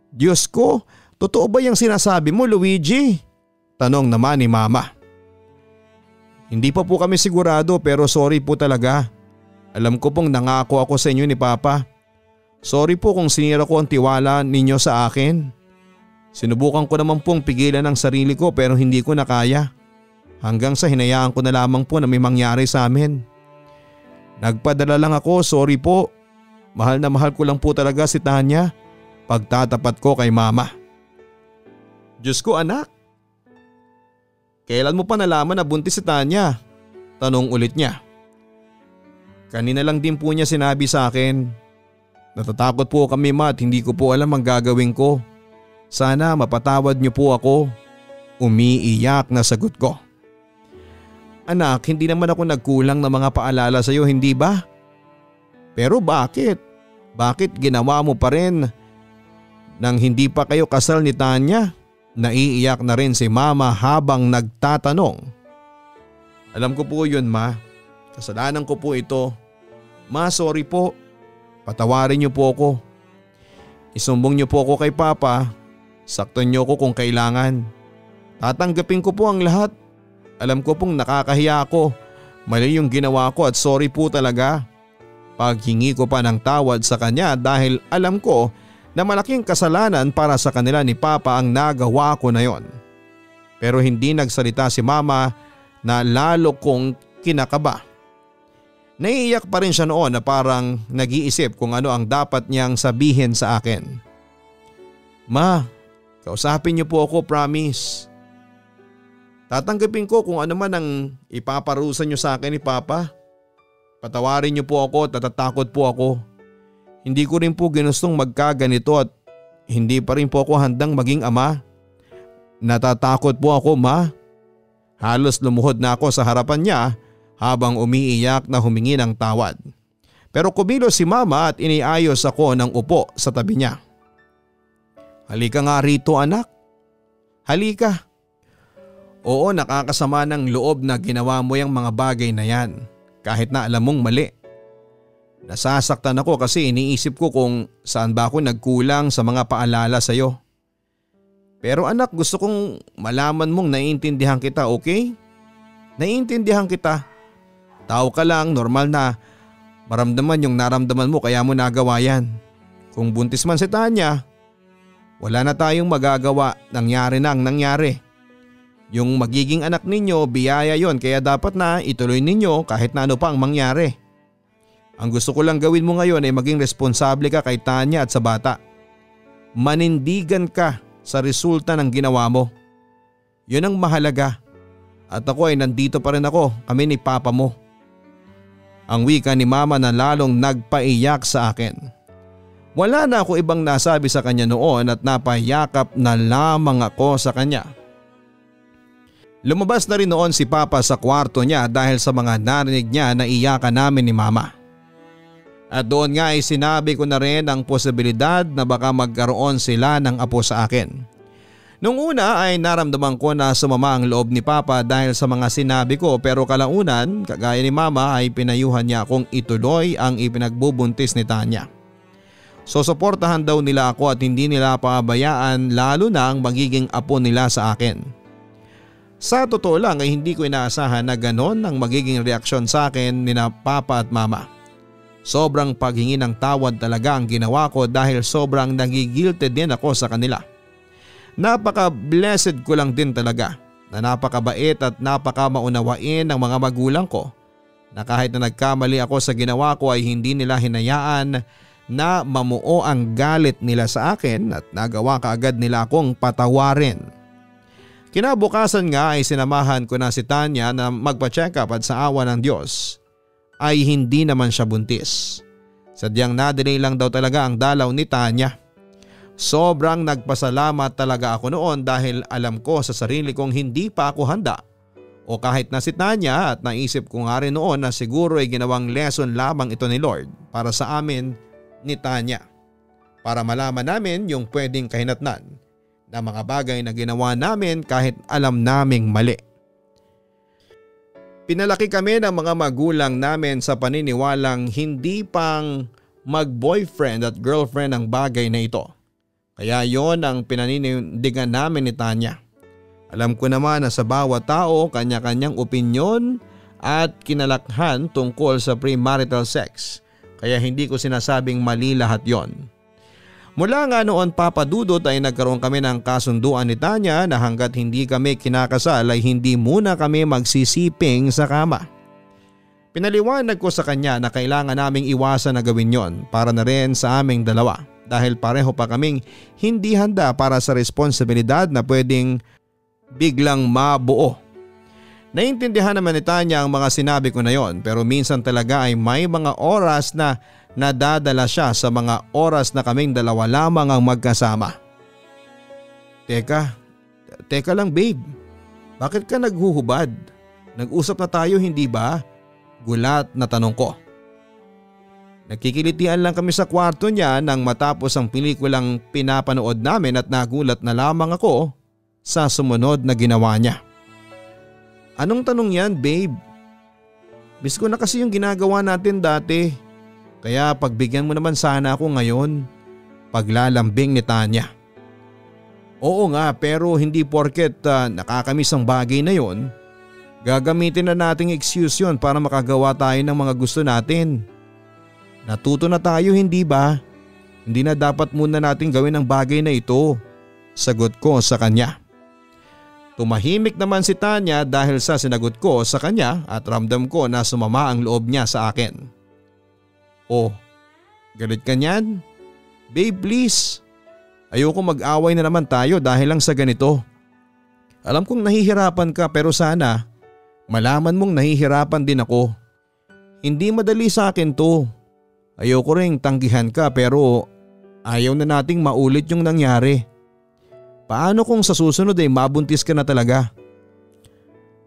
S1: Diyos ko, totoo ba yung sinasabi mo, Luigi? Tanong naman ni mama. Hindi pa po kami sigurado pero sorry po talaga. Alam ko pong nangako ako sa inyo ni Papa. Sorry po kung sinira ko ang tiwala ninyo sa akin. Sinubukan ko naman pong pigilan ang sarili ko pero hindi ko na kaya. Hanggang sa hinayaan ko na lamang po na may mangyari sa amin. Nagpadala lang ako, sorry po. Mahal na mahal ko lang po talaga si Tanya. Pagtatapat ko kay mama. Diyos ko, anak. Kailan mo pa nalaman na buntis si Tanya? Tanong ulit niya. Kanina lang din po niya sinabi sa akin. Natatakot po kami, ma, at hindi ko po alam ang gagawin ko. Sana mapatawad niyo po ako. Umiiyak na sagot ko. Anak, hindi naman ako nagkulang ng mga paalala sa iyo, hindi ba? Pero bakit? Bakit ginawa mo pa rin nang hindi pa kayo kasal ni Tanya? Naiiyak na rin si mama habang nagtatanong. Alam ko po yun, ma. Kasalanan ko po ito. Ma, sorry po. Patawarin niyo po ako. Isumbong niyo po ako kay Papa. Saktan niyo ako kung kailangan. Tatanggapin ko po ang lahat. Alam ko pong nakakahiya ako. Mali yung ginawa ko at sorry po talaga. Paghingi ko pa ng tawad sa kanya dahil alam ko na malaking kasalanan para sa kanila ni Papa ang nagawa ko na yon. Pero hindi nagsalita si mama na lalo kong kinakaba. Naiiyak pa rin siya noon na parang nag-iisip kung ano ang dapat niyang sabihin sa akin. Ma, kausapin niyo po ako, promise. Tatanggapin ko kung ano man ang ipaparusa niyo sa akin ni Papa. Patawarin niyo po ako at natatakot po ako. Hindi ko rin po ginustong magkaganito at hindi pa rin po ako handang maging ama. Natatakot po ako, ma. Halos lumuhod na ako sa harapan niya habang umiiyak na humingi ng tawad. Pero kumilos si mama at iniayos ako ng upo sa tabi niya. Halika nga rito, anak. Halika. Oo, nakakasama ng loob na ginawa mo yung mga bagay na yan kahit na alam mong mali. Nasasaktan ako kasi iniisip ko kung saan ba ako nagkulang sa mga paalala sa iyo. Pero anak, gusto kong malaman mong naiintindihan kita, okay? Naiintindihan kita. Tao ka lang, normal na maramdaman yung naramdaman mo kaya mo nagawa yan. Kung buntis man si Tanya, wala na tayong magagawa, nangyari na ang nangyari. Yung magiging anak ninyo, biyaya yon kaya dapat na ituloy ninyo kahit na ano pa ang mangyari. Ang gusto ko lang gawin mo ngayon ay maging responsable ka kay Tanya at sa bata. Manindigan ka sa resulta ng ginawa mo. Yun ang mahalaga. At ako ay nandito pa rin ako, kami ni Papa mo. Ang wika ni mama na lalong nagpaiyak sa akin. Wala na ako ibang nasabi sa kanya noon at napayakap na lamang ako sa kanya. Lumabas na rin noon si Papa sa kwarto niya dahil sa mga narinig niya na iyakan namin ni mama. At doon nga ay sinabi ko na rin ang posibilidad na baka magkaroon sila ng apo sa akin. Nung una ay naramdaman ko na sumama ang loob ni Papa dahil sa mga sinabi ko pero kalaunan, kagaya ni mama ay pinayuhan niya akong ituloy ang ipinagbubuntis ni Tanya. Susuportahan daw nila ako at hindi nila pabayaan lalo na ang magiging apo nila sa akin. Sa totoo lang ay hindi ko inaasahan na ganon ang magiging reaksyon sa akin ni Papa at mama. Sobrang paghingi ng tawad talaga ang ginawa ko dahil sobrang nagigilted din ako sa kanila. napaka-blessed ko lang din talaga na napakabait at napakamaunawain ng mga magulang ko na kahit na nagkamali ako sa ginawa ko ay hindi nila hinayaan na mamuo ang galit nila sa akin at nagawa kaagad nila akong patawarin. Kinabukasan nga ay sinamahan ko na si Tanya na magpa-check up at sa awa ng Diyos ay hindi naman siya buntis. Sadyang na-delay lang daw talaga ang dalaw ni Tanya. Sobrang nagpasalamat talaga ako noon dahil alam ko sa sarili kong hindi pa ako handa o kahit na si Tanya, at naisip ko nga rin noon na siguro ay ginawang lesson lamang ito ni Lord para sa amin ni Tanya para malaman namin yung pwedeng kahinatnan na mga bagay na ginawa namin kahit alam naming mali. Pinalaki kami ng mga magulang namin sa paniniwalang hindi pang mag-boyfriend at girlfriend ang bagay na ito. Kaya yon ang pinaninindigan namin ni Tanya. Alam ko naman na sa bawat tao kanya-kanyang opinyon at kinalakhan tungkol sa premarital sex. Kaya hindi ko sinasabing mali lahat yon. Mula nga noon Papa Dudut ay nagkaroon kami ng kasunduan ni Tanya na hanggat hindi kami kinakasal ay hindi muna kami magsisiping sa kama. Pinaliwanag ko sa kanya na kailangan naming iwasan na gawin yon para na rin sa aming dalawa dahil pareho pa kaming hindi handa para sa responsibilidad na pwedeng biglang mabuo. Naintindihan naman ni Tanya ang mga sinabi ko na yon pero minsan talaga ay may mga oras na nadadala siya sa mga oras na kaming dalawa lamang ang magkasama. Teka lang babe, bakit ka naghuhubad? Nag-usap na tayo hindi ba? Gulat na tanong ko. Nagkikilitian lang kami sa kwarto niya nang matapos ang pelikulang pinapanood namin at nagulat na lamang ako sa sumunod na ginawa niya. Anong tanong yan babe? Miss ko na kasi yung ginagawa natin dati. Kaya pagbigyan mo naman sana ako ngayon. Paglalambing ni Tanya. Oo nga pero hindi porket nakakamiss ang bagay na yon, gagamitin na nating excuse yon para makagawa tayo ng mga gusto natin. Natuto na tayo hindi ba? Hindi na dapat muna natin gawin ang bagay na ito. Sagot ko sa kanya. Tumahimik naman si Tanya dahil sa sinagot ko sa kanya at ramdam ko na sumama ang loob niya sa akin. Oh, galit ka niyan? Babe please, ayoko mag-away na naman tayo dahil lang sa ganito. Alam kong nahihirapan ka pero sana malaman mong nahihirapan din ako. Hindi madali sa akin to. Ayoko ring tanggihan ka pero ayaw na nating maulit yung nangyari. Paano kung sa susunod ay mabuntis ka na talaga?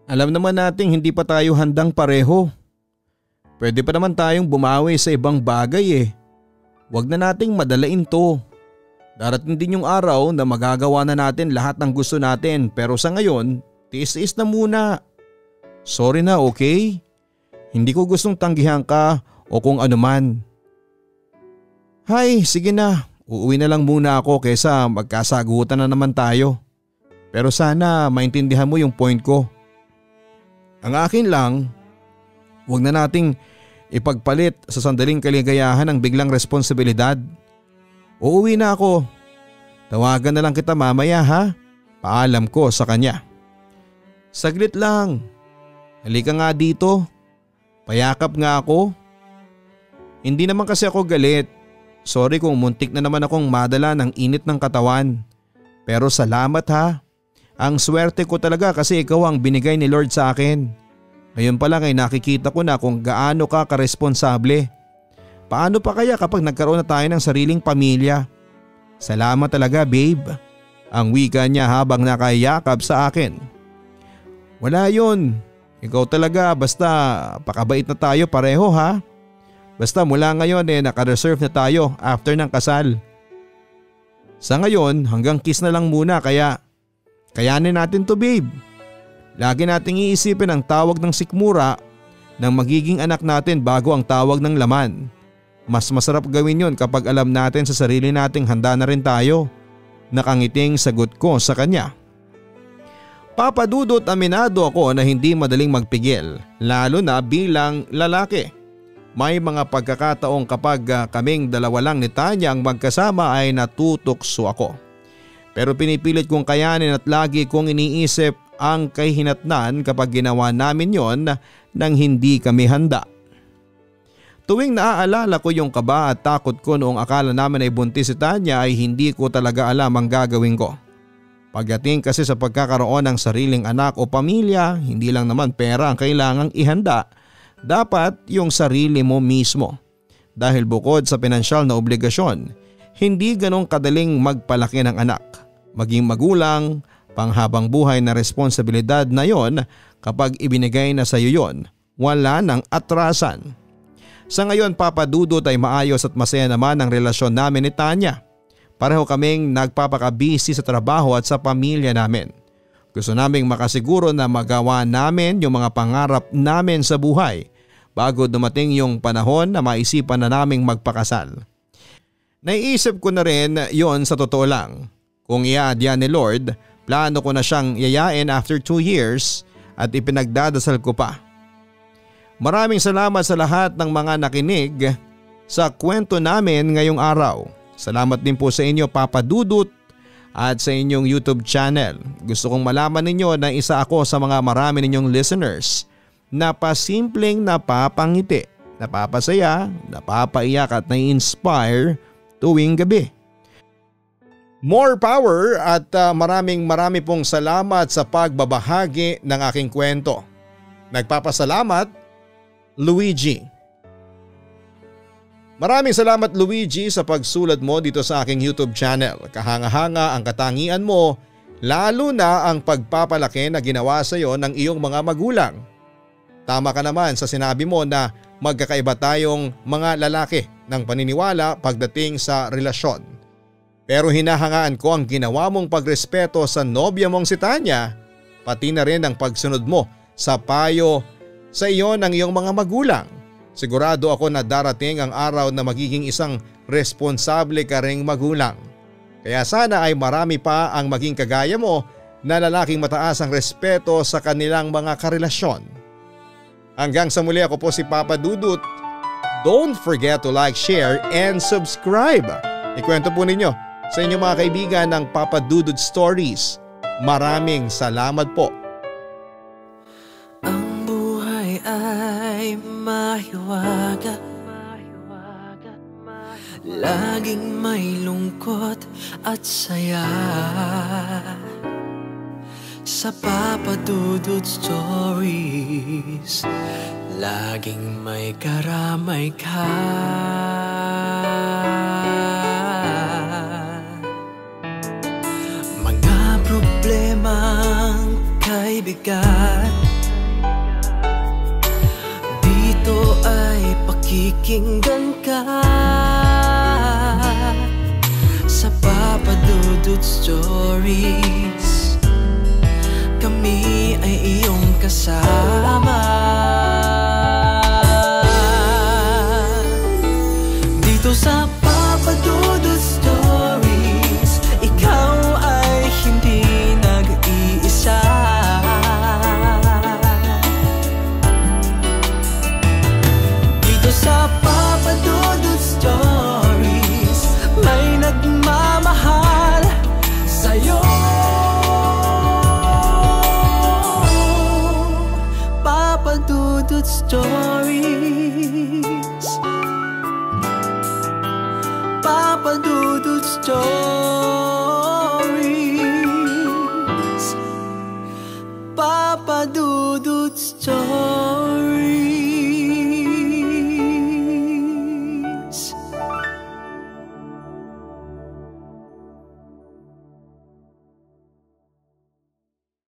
S1: Alam naman nating hindi pa tayo handang pareho. Pwede pa naman tayong bumawi sa ibang bagay eh. Huwag na nating madalain to. Darating din yung araw na magagawa na natin lahat ng gusto natin pero sa ngayon, tiis-tiis na muna. Sorry na okay? Hindi ko gustong tanggihan ka o kung ano man. Hay, sige na. Uuwi na lang muna ako kaysa magkasagutan na naman tayo. Pero sana maintindihan mo yung point ko. Ang akin lang, huwag na nating ipagpalit sa sandaling kaligayahan ang biglang responsibilidad. Uuwi na ako. Tawagan na lang kita mamaya ha. Paalam ko sa kanya. Saglit lang. Halika nga dito. Payakap nga ako. Hindi naman kasi ako galit. Sorry kung muntik na naman akong madala ng init ng katawan. Pero salamat ha. Ang swerte ko talaga kasi ikaw ang binigay ni Lord sa akin. Ngayon pa lang ay nakikita ko na kung gaano ka karesponsable. Paano pa kaya kapag nagkaroon na tayo ng sariling pamilya? Salamat talaga babe. Ang wika niya habang nakayakap sa akin. Wala yun. Ikaw talaga basta pakabait na tayo pareho ha. Basta mula ngayon naka-reserve na tayo after ng kasal. Sa ngayon hanggang kiss na lang muna kaya kayanin natin to babe. Lagi nating iisipin ang tawag ng sikmura ng magiging anak natin bago ang tawag ng laman. Mas masarap gawin yon kapag alam natin sa sarili nating handa na rin tayo. Nakangiting sagot ko sa kanya. Papa Dudut, aminado ako na hindi madaling magpigil lalo na bilang lalaki. May mga pagkakataong kapag kaming dalawa lang ni Tanya ang magkasama ay natutokso ako. Pero pinipilit kong kayanin at lagi kong iniisip ang kahinatnan kapag ginawa namin yon nang hindi kami handa. Tuwing naaalala ko yung kaba at takot ko noong akala namin ay buntis si Tanya ay hindi ko talaga alam ang gagawin ko. Pagdating kasi sa pagkakaroon ng sariling anak o pamilya, hindi lang naman pera ang kailangang ihanda, dapat yung sarili mo mismo. Dahil bukod sa pinansyal na obligasyon, hindi ganong kadaling magpalaki ng anak. Maging magulang, panghabang buhay na responsibilidad na yon kapag ibinigay na sa iyo yon, wala nang atrasan. Sa ngayon Papa Dudut ay maayos at masaya naman ang relasyon namin ni Tanya. Pareho kaming nagpapaka-busy sa trabaho at sa pamilya namin. Gusto naming makasiguro na magawa namin yung mga pangarap namin sa buhay bago dumating yung panahon na maisipan na naming magpakasal. Naiisip ko na rin yon sa totoo lang. Kung iaadya ni Lord, plano ko na siyang yayain after 2 years at ipinagdadasal ko pa. Maraming salamat sa lahat ng mga nakinig sa kwento namin ngayong araw. Salamat din po sa inyo Papa Dudut at sa inyong YouTube channel. Gusto kong malaman ninyo na isa ako sa mga marami ninyong listeners na pasimpleng napapangiti, napapasaya, napapaiyak at nai-inspire tuwing gabi. More power at marami pong salamat sa pagbabahagi ng aking kwento. Nagpapasalamat, Luigi. Maraming salamat Luigi sa pagsulat mo dito sa aking YouTube channel. Kahanga-hanga ang katangian mo, lalo na ang pagpapalaki na ginawa sa iyo ng iyong mga magulang. Tama ka naman sa sinabi mo na magkakaiba tayong mga lalaki ng paniniwala pagdating sa relasyon. Pero hinahangaan ko ang ginawa mong pagrespeto sa nobya mong si Tanya, pati na rin ang pagsunod mo sa payo sa iyo ng iyong mga magulang. Sigurado ako na darating ang araw na magiging isang responsable ka ring magulang. Kaya sana ay marami pa ang maging kagaya mo na lalaking mataas ang respeto sa kanilang mga karelasyon. Hanggang sa muli, ako po si Papa Dudut. Don't forget to like, share and subscribe. Ikwento po ninyo sa inyong mga kaibigan ng Papa Dudut Stories. Maraming salamat po.
S2: Ay mahiwaga, laging may lungkot at saya. Sa Papa Dudut Stories, laging may karamay ka. Mga problemang kay bigat, ito ay pakikinggan ka. Sa Papa Dudut Stories, kami ay iyong kasama. Dito sa Papa Dudut Stories, ikaw ay hindi nag-iisa. Sa Papa Dudut Stories, may nagmamahal sa'yo. Papa Dudut Stories, Papa Dudut Stories, Papa Dudut Stories.